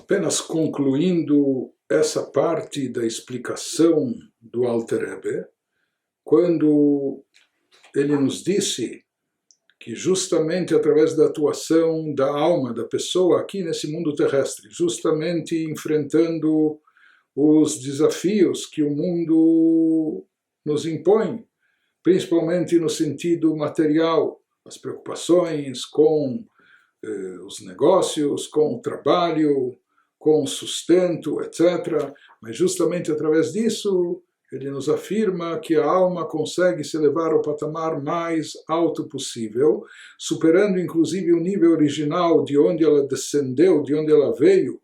Apenas concluindo essa parte da explicação do Alter Rebbe, quando ele nos disse que justamente através da atuação da alma da pessoa aqui nesse mundo terrestre, justamente enfrentando os desafios que o mundo nos impõe, principalmente no sentido material, as preocupações com os negócios, com o trabalho, com o sustento, etc. Mas justamente através disso, ele nos afirma que a alma consegue se elevar ao patamar mais alto possível, superando inclusive o nível original de onde ela descendeu, de onde ela veio,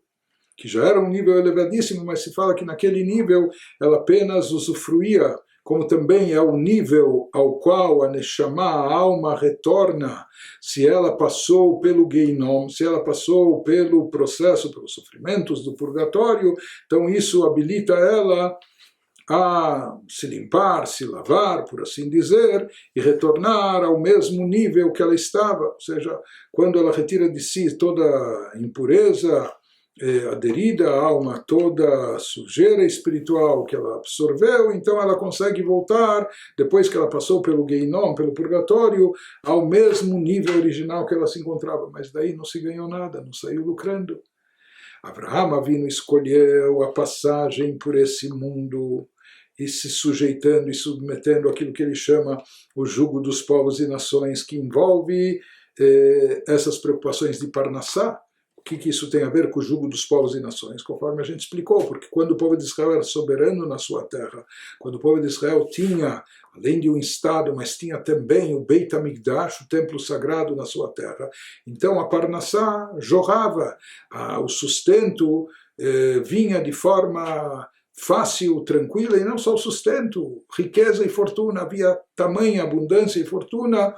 que já era um nível elevadíssimo, mas se fala que naquele nível ela apenas usufruía, como também é o nível ao qual a Neshama, a alma, retorna, se ela passou pelo Geinom, se ela passou pelo processo, pelos sofrimentos do purgatório, então isso habilita ela a se limpar, se lavar, por assim dizer, e retornar ao mesmo nível que ela estava, ou seja, quando ela retira de si toda a impureza, aderida à alma, toda a sujeira espiritual que ela absorveu, então ela consegue voltar, depois que ela passou pelo Geinom, pelo purgatório, ao mesmo nível original que ela se encontrava, mas daí não se ganhou nada, não saiu lucrando. Abraham Avinu escolheu a passagem por esse mundo e se sujeitando e submetendo àquilo que ele chama o jugo dos povos e nações, que envolve essas preocupações de Parnassá. O que isso tem a ver com o jugo dos povos e nações? Conforme a gente explicou, porque quando o povo de Israel era soberano na sua terra, quando o povo de Israel tinha, além de um Estado, mas tinha também o Beit HaMikdash, o templo sagrado na sua terra, então a Parnassá jorrava, o sustento vinha de forma fácil, tranquila, e não só o sustento, riqueza e fortuna, havia tamanha abundância e fortuna,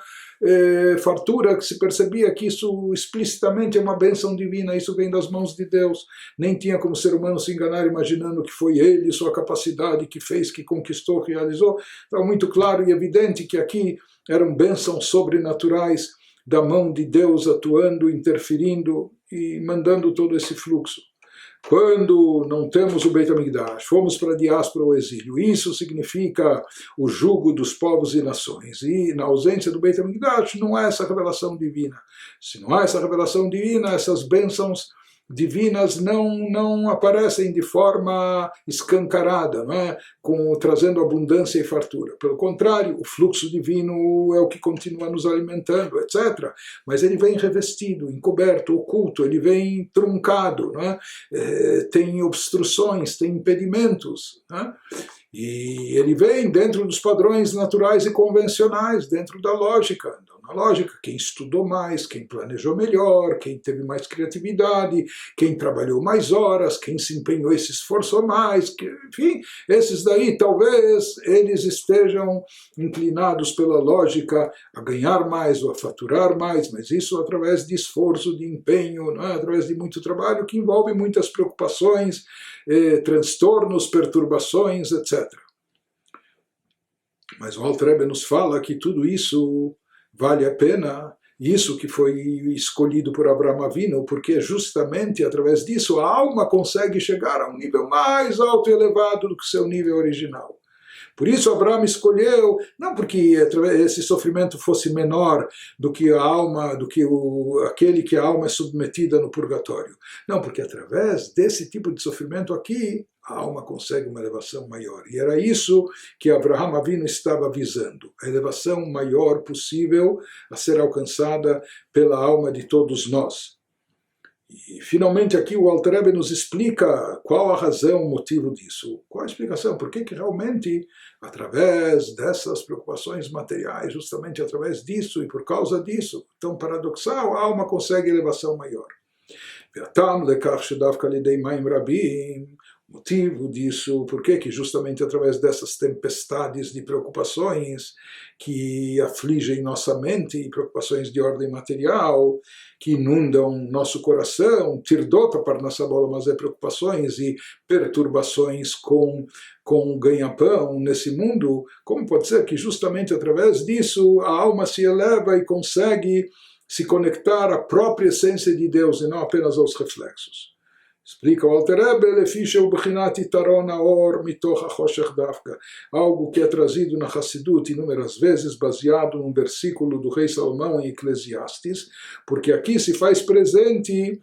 fartura, que se percebia que isso explicitamente é uma bênção divina, isso vem das mãos de Deus, nem tinha como ser humano se enganar imaginando que foi ele, sua capacidade que fez, que conquistou, que realizou. Então muito claro e evidente que aqui eram bênçãos sobrenaturais da mão de Deus atuando, interferindo e mandando todo esse fluxo. Quando não temos o Beit HaMikdash, fomos para a diáspora ou exílio, isso significa o jugo dos povos e nações, e na ausência do Beit HaMikdash não há essa revelação divina. Se não há essa revelação divina, essas bênçãos divinas não aparecem de forma escancarada, não é? Trazendo abundância e fartura. Pelo contrário, o fluxo divino é o que continua nos alimentando, etc. Mas ele vem revestido, encoberto, oculto, ele vem truncado, não é? Tem obstruções, tem impedimentos, não é? E ele vem dentro dos padrões naturais e convencionais, dentro da lógica. Na lógica, quem estudou mais, quem planejou melhor, quem teve mais criatividade, quem trabalhou mais horas, quem se empenhou e se esforçou mais, enfim, esses daí talvez eles estejam inclinados pela lógica a ganhar mais ou a faturar mais, mas isso através de esforço, de empenho, não é? Através de muito trabalho que envolve muitas preocupações, transtornos, perturbações, etc. Mas o Alter Rebbe nos fala que tudo isso vale a pena, isso que foi escolhido por Abraham Avinu, porque justamente através disso a alma consegue chegar a um nível mais alto e elevado do que o seu nível original. Por isso Abraham escolheu, não porque esse sofrimento fosse menor do que a alma, do que aquele que a alma é submetida no purgatório. Não, porque através desse tipo de sofrimento aqui, a alma consegue uma elevação maior. E era isso que Abraham Avinu estava visando, a elevação maior possível a ser alcançada pela alma de todos nós. E finalmente aqui o Alter Rebbe nos explica qual a razão, o motivo disso. Qual a explicação? Por que realmente, através dessas preocupações materiais, justamente através disso e por causa disso, tão paradoxal, a alma consegue elevação maior. O motivo disso, por que justamente através dessas tempestades de preocupações que afligem nossa mente, e preocupações de ordem material, que inundam nosso coração, tirdota parnassá bola, mas preocupações e perturbações com ganha-pão nesse mundo, como pode ser que justamente através disso a alma se eleva e consegue se conectar à própria essência de Deus e não apenas aos reflexos? Explica o Alter Rebbe, Lefisha ubchinat itaron haor mitoch hachoshech dafka, algo que é trazido na Hassidut inúmeras vezes, baseado num versículo do rei Salomão em Eclesiastes, porque aqui se faz presente,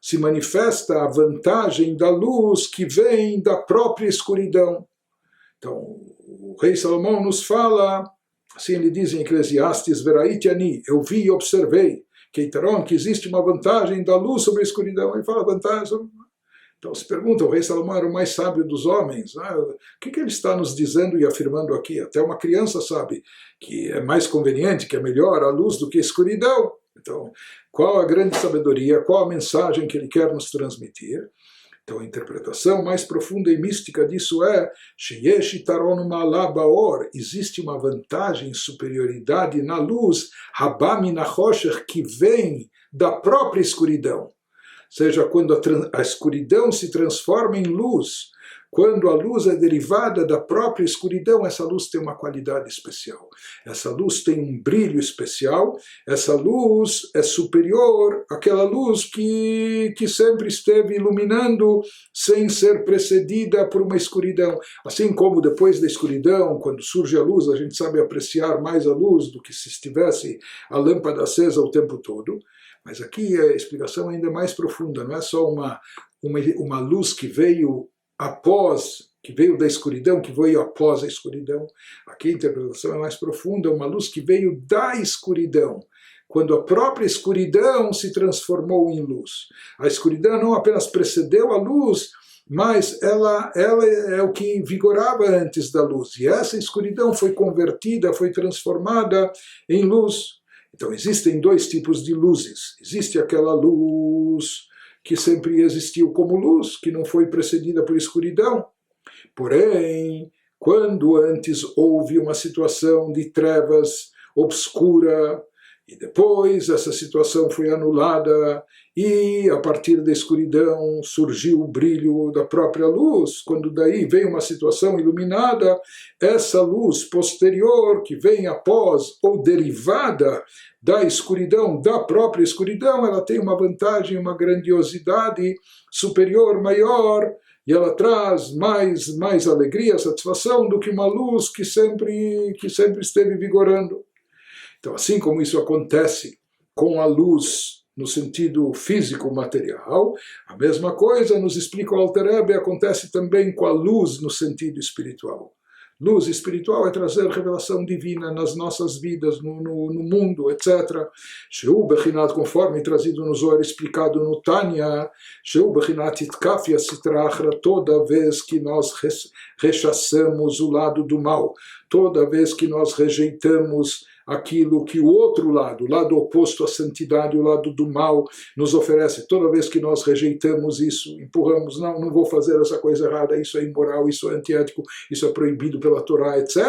se manifesta a vantagem da luz que vem da própria escuridão. Então, o rei Salomão nos fala, assim ele diz em Eclesiastes, Veraiti ani, eu vi e observei, que existe uma vantagem da luz sobre a escuridão. Ele fala vantagem sobre... Então se pergunta, o rei Salomão era o mais sábio dos homens, né? O que ele está nos dizendo e afirmando aqui? Até uma criança sabe que é mais conveniente, que é melhor a luz do que a escuridão. Então, qual a grande sabedoria, qual a mensagem que ele quer nos transmitir? Então a interpretação mais profunda e mística disso é Sheyesh Yitaron Ma'ala Ba'or, existe uma vantagem, superioridade na luz, Rabá min hachoshech, que vem da própria escuridão. Seja, quando a escuridão se transforma em luz, quando a luz é derivada da própria escuridão, essa luz tem uma qualidade especial. Essa luz tem um brilho especial, essa luz é superior àquela luz que sempre esteve iluminando sem ser precedida por uma escuridão. Assim como depois da escuridão, quando surge a luz, a gente sabe apreciar mais a luz do que se estivesse a lâmpada acesa o tempo todo. Mas aqui a explicação ainda é mais profunda, não é só uma luz que veio após, que veio da escuridão, que veio após a escuridão. Aqui a interpretação é mais profunda, uma luz que veio da escuridão, quando a própria escuridão se transformou em luz. A escuridão não apenas precedeu a luz, mas ela é o que vigorava antes da luz. E essa escuridão foi convertida, foi transformada em luz. Então existem dois tipos de luzes. Existe aquela luz que sempre existiu como luz, que não foi precedida por escuridão. Porém, quando antes houve uma situação de trevas obscura, e depois essa situação foi anulada, e a partir da escuridão surgiu o brilho da própria luz, quando daí veio uma situação iluminada, essa luz posterior que vem após ou derivada da escuridão, da própria escuridão, ela tem uma vantagem, uma grandiosidade superior, maior, e ela traz mais alegria, satisfação do que uma luz que sempre esteve vigorando. Então, assim como isso acontece com a luz no sentido físico material, a mesma coisa, nos explica o Alter Rebbe, acontece também com a luz no sentido espiritual. Luz espiritual é trazer revelação divina nas nossas vidas, no mundo, etc. Sheu bechinat, conforme trazido no Zohar, explicado no Tânia, Sheu bechinat itkafia sitrachra, toda vez que nós rechaçamos o lado do mal, toda vez que nós rejeitamos aquilo que o outro lado, o lado oposto à santidade, o lado do mal, nos oferece. Toda vez que nós rejeitamos isso, empurramos, não vou fazer essa coisa errada, isso é imoral, isso é antiético, isso é proibido pela Torá, etc.,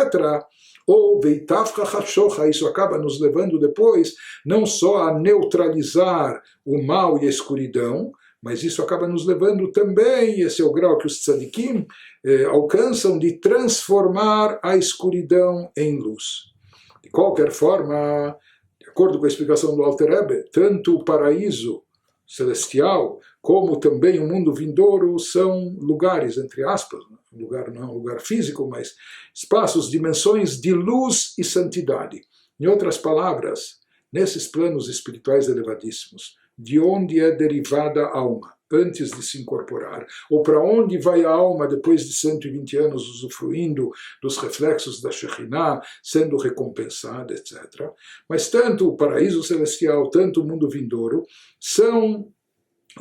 ou veitavcha hashocha, isso acaba nos levando depois não só a neutralizar o mal e a escuridão, mas isso acaba nos levando também, esse é o grau que os tzadikim alcançam, de transformar a escuridão em luz. De qualquer forma, de acordo com a explicação do Alter Rebbe, tanto o paraíso celestial como também o mundo vindouro são lugares, entre aspas, lugar não é um lugar físico, mas espaços, dimensões de luz e santidade. Em outras palavras, nesses planos espirituais elevadíssimos, de onde é derivada a alma antes de se incorporar, ou para onde vai a alma depois de 120 anos usufruindo dos reflexos da Shekhinah, sendo recompensada, etc. Mas tanto o paraíso celestial, tanto o mundo vindouro, são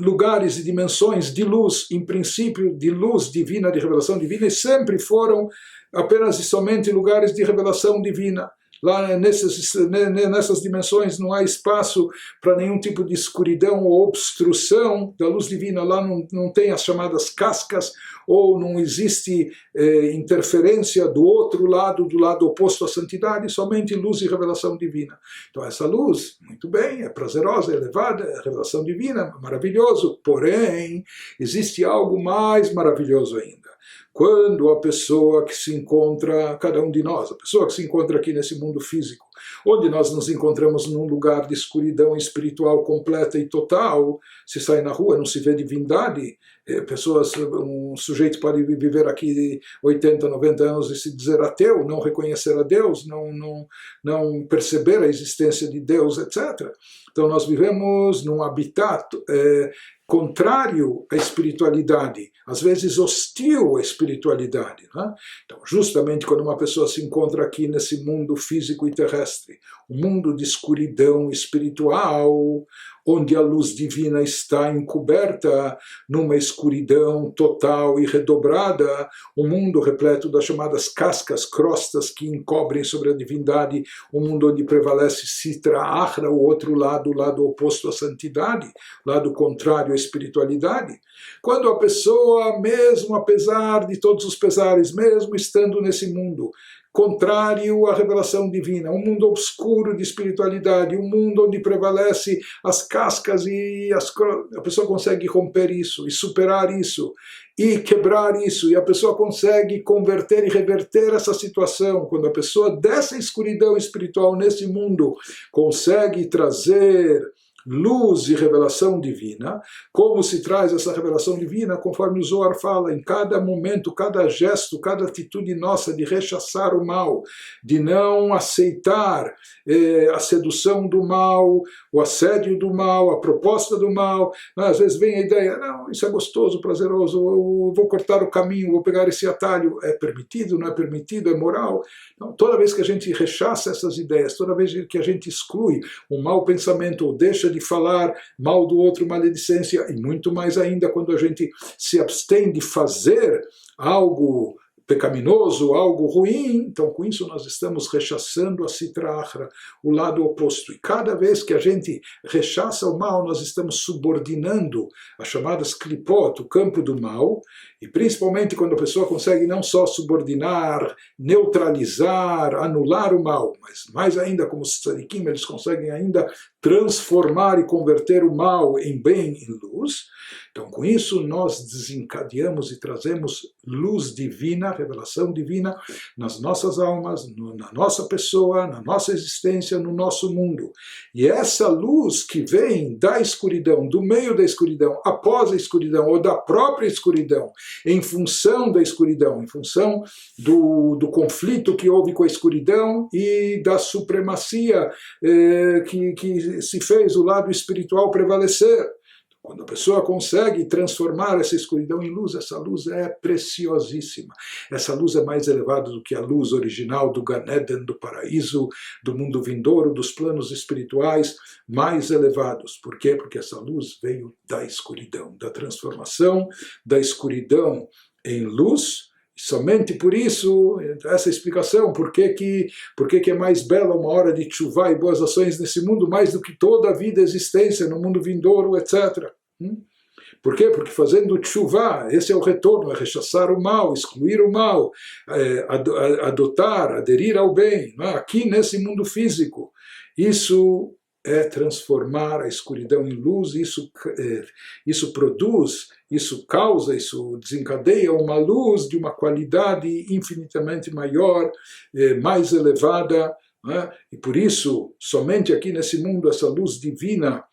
lugares e dimensões de luz, em princípio de luz divina, de revelação divina, e sempre foram apenas e somente lugares de revelação divina. Lá nessas dimensões não há espaço para nenhum tipo de escuridão ou obstrução da luz divina. Lá não tem as chamadas cascas, ou não existe interferência do outro lado, do lado oposto à santidade, somente luz e revelação divina. Então essa luz, muito bem, é prazerosa, é elevada, é revelação divina, maravilhoso. Porém, existe algo mais maravilhoso ainda. Quando a pessoa que se encontra, cada um de nós, a pessoa que se encontra aqui nesse mundo físico, onde nós nos encontramos num lugar de escuridão espiritual completa e total, se sai na rua não se vê divindade, um sujeito pode viver aqui 80, 90 anos e se dizer ateu, não reconhecer a Deus, não perceber a existência de Deus, etc. Então nós vivemos num habitat contrário à espiritualidade, às vezes hostil à espiritualidade. Né? Então, justamente quando uma pessoa se encontra aqui nesse mundo físico e terrestre, um mundo de escuridão espiritual, onde a luz divina está encoberta numa escuridão total e redobrada, um mundo repleto das chamadas cascas, crostas que encobrem sobre a divindade, um mundo onde prevalece Sitra Achra, o outro lado, o lado oposto à santidade, lado contrário à espiritualidade. Quando a pessoa, mesmo apesar de todos os pesares, mesmo estando nesse mundo, contrário à revelação divina, um mundo obscuro de espiritualidade, um mundo onde prevalece as cascas e a pessoa consegue romper isso e superar isso e quebrar isso, e a pessoa consegue converter e reverter essa situação. Quando a pessoa dessa escuridão espiritual nesse mundo consegue trazer luz e revelação divina, como se traz essa revelação divina, conforme o Zohar fala, em cada momento, cada gesto, cada atitude nossa de rechaçar o mal, de não aceitar a sedução do mal, o assédio do mal, a proposta do mal. Às vezes vem a ideia, não, isso é gostoso, prazeroso, eu vou cortar o caminho, vou pegar esse atalho, é permitido, não é permitido, é moral. Então, toda vez que a gente rechaça essas ideias, toda vez que a gente exclui um mau pensamento ou deixa de falar mal do outro, maledicência, e muito mais ainda quando a gente se abstém de fazer algo pecaminoso, algo ruim, então com isso nós estamos rechaçando a Sitra Achra, o lado oposto. E cada vez que a gente rechaça o mal, nós estamos subordinando as chamadas klipot, o campo do mal, e principalmente quando a pessoa consegue não só subordinar, neutralizar, anular o mal, mas mais ainda como os tzadikim, eles conseguem ainda transformar e converter o mal em bem, em luz. Então com isso nós desencadeamos e trazemos luz divina, revelação divina nas nossas almas, na nossa pessoa, na nossa existência, no nosso mundo. E essa luz que vem da escuridão, do meio da escuridão, após a escuridão, ou da própria escuridão, em função da escuridão, em função do conflito que houve com a escuridão e da supremacia que se fez o lado espiritual prevalecer. Quando a pessoa consegue transformar essa escuridão em luz, essa luz é preciosíssima. Essa luz é mais elevada do que a luz original do Gan Eden, do paraíso, do mundo vindouro, dos planos espirituais mais elevados. Por quê? Porque essa luz veio da escuridão, da transformação da escuridão em luz. Somente por isso, essa explicação, por que é mais bela uma hora de tshuva e boas ações nesse mundo, mais do que toda a vida e existência no mundo vindouro, etc. Por quê? Porque fazendo tshuva, esse é o retorno, é rechaçar o mal, excluir o mal, adotar, aderir ao bem, aqui nesse mundo físico. Isso é transformar a escuridão em luz, isso produz, isso causa, isso desencadeia uma luz de uma qualidade infinitamente maior, mais elevada, né? E por isso, somente aqui nesse mundo, essa luz divina,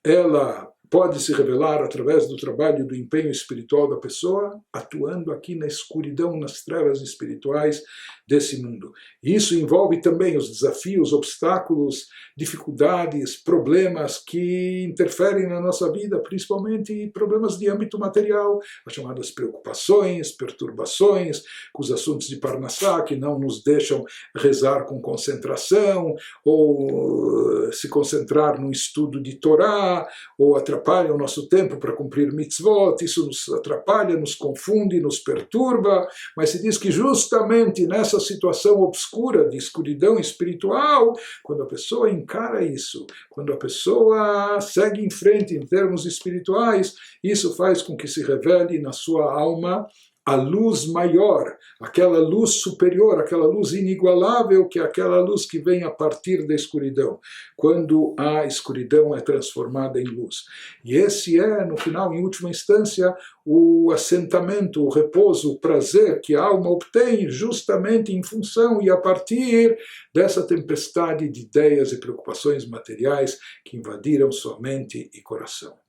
ela pode se revelar através do trabalho do empenho espiritual da pessoa, atuando aqui na escuridão, nas trevas espirituais desse mundo. E isso envolve também os desafios, obstáculos, dificuldades, problemas que interferem na nossa vida, principalmente problemas de âmbito material, as chamadas preocupações, perturbações, com os assuntos de Parnassá, que não nos deixam rezar com concentração, ou se concentrar no estudo de Torá, ou atrapalha o nosso tempo para cumprir mitzvot, isso nos atrapalha, nos confunde, nos perturba, mas se diz que justamente nessa situação obscura de escuridão espiritual, quando a pessoa encara isso, quando a pessoa segue em frente em termos espirituais, isso faz com que se revele na sua alma a luz maior, aquela luz superior, aquela luz inigualável, que é aquela luz que vem a partir da escuridão, quando a escuridão é transformada em luz. E esse é, no final, em última instância, o assentamento, o repouso, o prazer que a alma obtém justamente em função e a partir dessa tempestade de ideias e preocupações materiais que invadiram sua mente e coração.